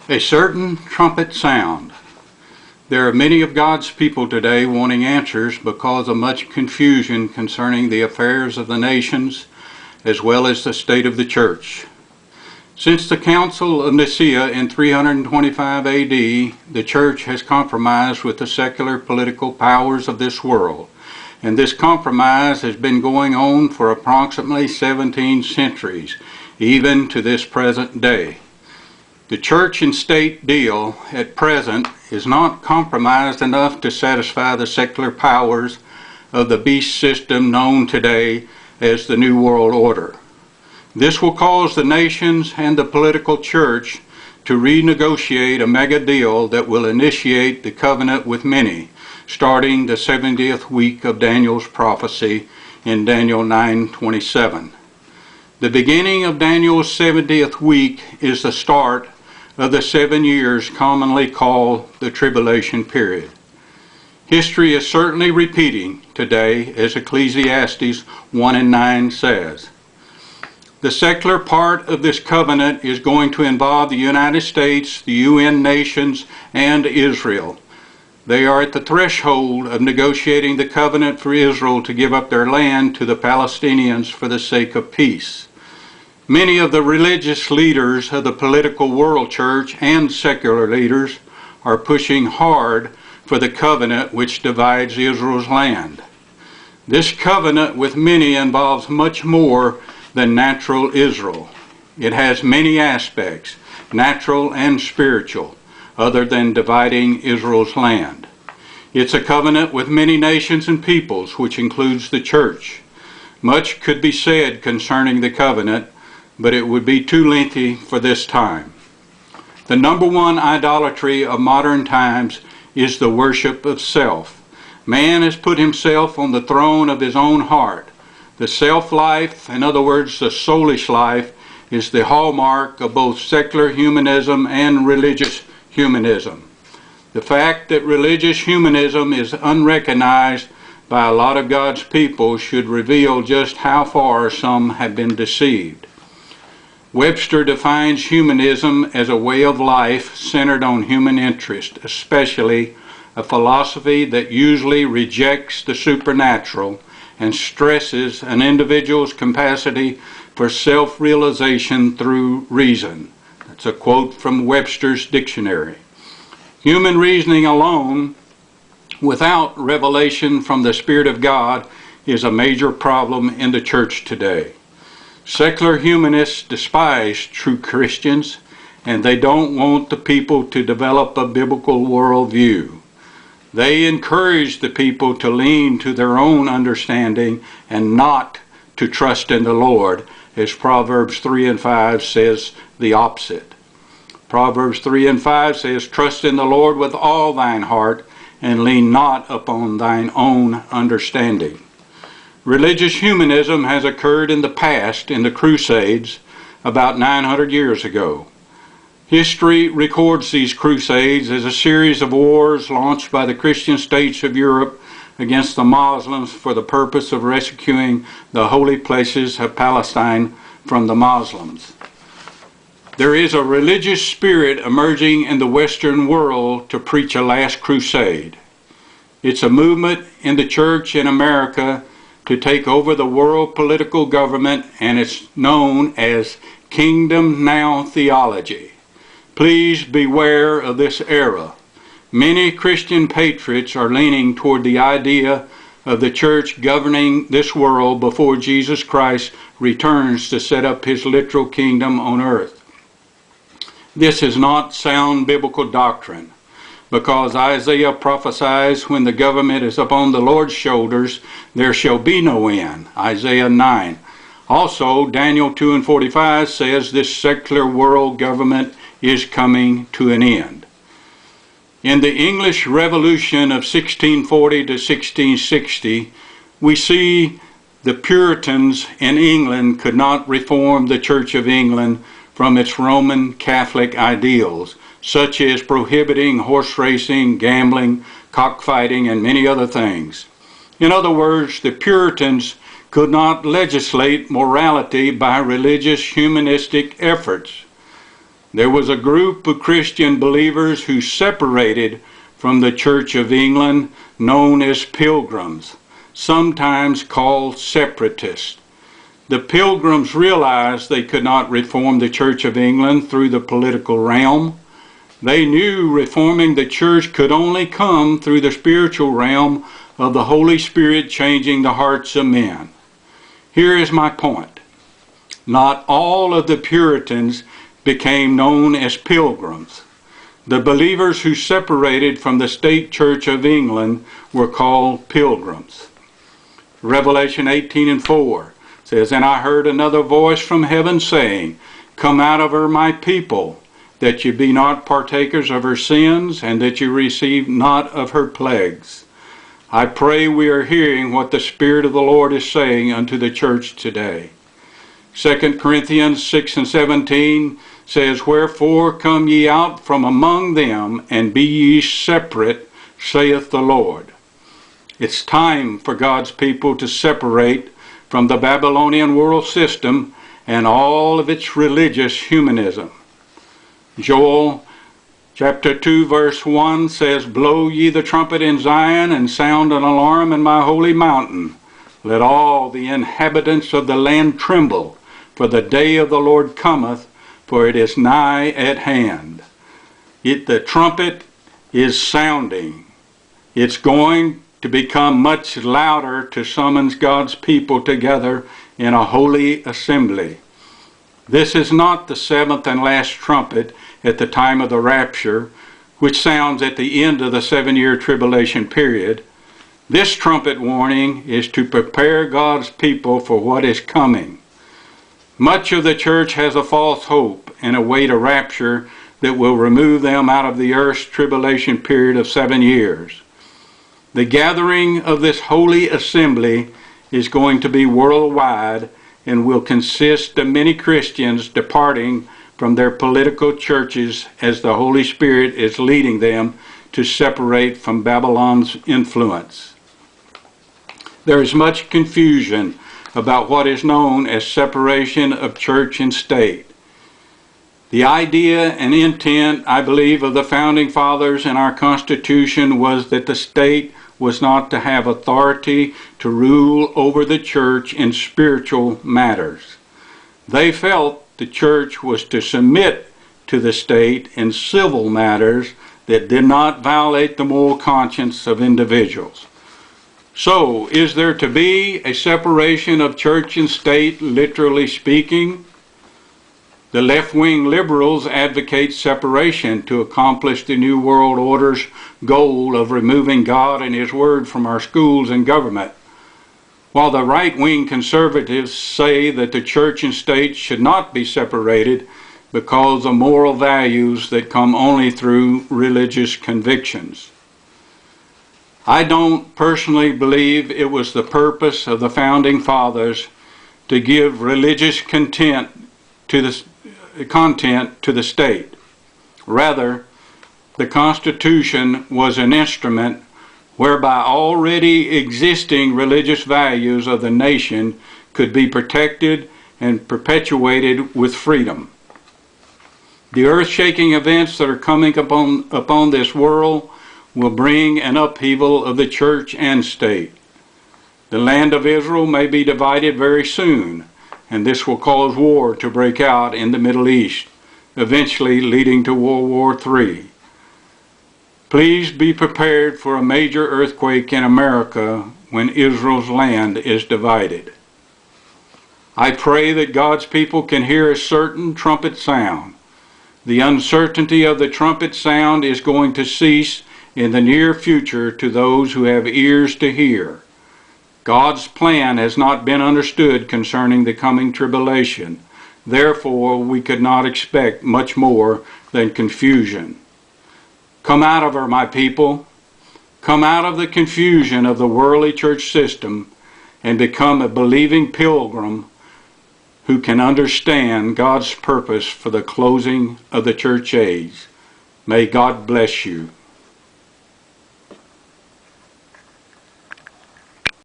A certain trumpet sound. There are many of God's people today wanting answers because of much confusion concerning the affairs of the nations as well as the state of the church. Since the Council of Nicaea in 325 AD, the church has compromised with the secular political powers of this world, and this compromise has been going on for approximately 17 centuries, even to this present day. The church and state deal at present is not compromised enough to satisfy the secular powers of the beast system known today as the New World Order. This will cause the nations and the political church to renegotiate a mega deal that will initiate the covenant with many, starting the 70th week of Daniel's prophecy in Daniel 9:27. The beginning of Daniel's 70th week is the start of the 7 years commonly called the tribulation period. History is certainly repeating today, as Ecclesiastes 1:9 says. The secular part of this covenant is going to involve the United States, the UN nations, and Israel. They are at the threshold of negotiating the covenant for Israel to give up their land to the Palestinians for the sake of peace. Many of the religious leaders of the political world church and secular leaders are pushing hard for the covenant which divides Israel's land. This covenant with many involves much more than natural Israel. It has many aspects, natural and spiritual, other than dividing Israel's land. It's a covenant with many nations and peoples, which includes the church. Much could be said concerning the covenant, but it would be too lengthy for this time. The number one idolatry of modern times is the worship of self. Man has put himself on the throne of his own heart. The self-life, in other words, the soulish life, is the hallmark of both secular humanism and religious humanism. The fact that religious humanism is unrecognized by a lot of God's people should reveal just how far some have been deceived. Webster defines humanism as a way of life centered on human interest, especially a philosophy that usually rejects the supernatural and stresses an individual's capacity for self-realization through reason. That's a quote from Webster's dictionary. Human reasoning alone, without revelation from the Spirit of God, is a major problem in the church today. Secular humanists despise true Christians, and they don't want the people to develop a biblical worldview. They encourage the people to lean to their own understanding and not to trust in the Lord, as Proverbs 3:5 says the opposite. Proverbs 3:5 says, "Trust in the Lord with all thine heart, and lean not upon thine own understanding." Religious humanism has occurred in the past in the Crusades about 900 years ago. History records these crusades as a series of wars launched by the Christian states of Europe against the Muslims for the purpose of rescuing the holy places of Palestine from the Muslims. There is a religious spirit emerging in the Western world to preach a last crusade. It's a movement in the church in America to take over the world political government, and it's known as Kingdom Now theology. Please beware of this era. Many Christian patriots are leaning toward the idea of the church governing this world before Jesus Christ returns to set up his literal kingdom on earth. This is not sound biblical doctrine, because Isaiah prophesies, when the government is upon the Lord's shoulders, there shall be no end. Isaiah 9. Also, Daniel 2:45 says this secular world government is coming to an end. In the English Revolution of 1640 to 1660, we see the Puritans in England could not reform the Church of England from its Roman Catholic ideals, such as prohibiting horse racing, gambling, cockfighting, and many other things. In other words, the Puritans could not legislate morality by religious humanistic efforts. There was a group of Christian believers who separated from the Church of England, known as Pilgrims, sometimes called separatists. The Pilgrims realized they could not reform the Church of England through the political realm. They knew reforming the church could only come through the spiritual realm of the Holy Spirit changing the hearts of men. Here is my point. Not all of the Puritans became known as Pilgrims. The believers who separated from the state church of England were called Pilgrims. Revelation 18:4 says, "And I heard another voice from heaven saying, Come out of her, my people, that ye be not partakers of her sins, and that ye receive not of her plagues." I pray we are hearing what the Spirit of the Lord is saying unto the church today. 2 Corinthians 6:17 says, "Wherefore come ye out from among them, and be ye separate, saith the Lord." It's time for God's people to separate from the Babylonian world system and all of its religious humanism. Joel chapter 2 verse 1 says, "Blow ye the trumpet in Zion, and sound an alarm in my holy mountain. Let all the inhabitants of the land tremble, for the day of the Lord cometh, for it is nigh at hand." The trumpet is sounding. It's going to become much louder to summons God's people together in a holy assembly. This is not the seventh and last trumpet at the time of the rapture, which sounds at the end of the 7-year tribulation period. This trumpet warning is to prepare God's people for what is coming. Much of the church has a false hope and await a rapture that will remove them out of the earth's tribulation period of 7 years. The gathering of this holy assembly is going to be worldwide and will consist of many Christians departing from their political churches as the Holy Spirit is leading them to separate from Babylon's influence. There is much confusion about what is known as separation of church and state. The idea and intent, I believe, of the Founding Fathers in our Constitution was that the state was not to have authority to rule over the church in spiritual matters. They felt the church was to submit to the state in civil matters that did not violate the moral conscience of individuals. So, is there to be a separation of church and state, literally speaking? The left-wing liberals advocate separation to accomplish the New World Order's goal of removing God and His Word from our schools and government, while the right-wing conservatives say that the church and state should not be separated because of moral values that come only through religious convictions. I don't personally believe it was the purpose of the Founding Fathers to give religious content to the state. Rather, the Constitution was an instrument whereby already existing religious values of the nation could be protected and perpetuated with freedom. The earth-shaking events that are coming upon this world will bring an upheaval of the church and state. The land of Israel may be divided very soon, and this will cause war to break out in the Middle East, eventually leading to World War III. Please be prepared for a major earthquake in America when Israel's land is divided. I pray that God's people can hear a certain trumpet sound. The uncertainty of the trumpet sound is going to cease in the near future to those who have ears to hear. God's plan has not been understood concerning the coming tribulation. Therefore, we could not expect much more than confusion. Come out of her, my people. Come out of the confusion of the worldly church system and become a believing pilgrim who can understand God's purpose for the closing of the church age. May God bless you.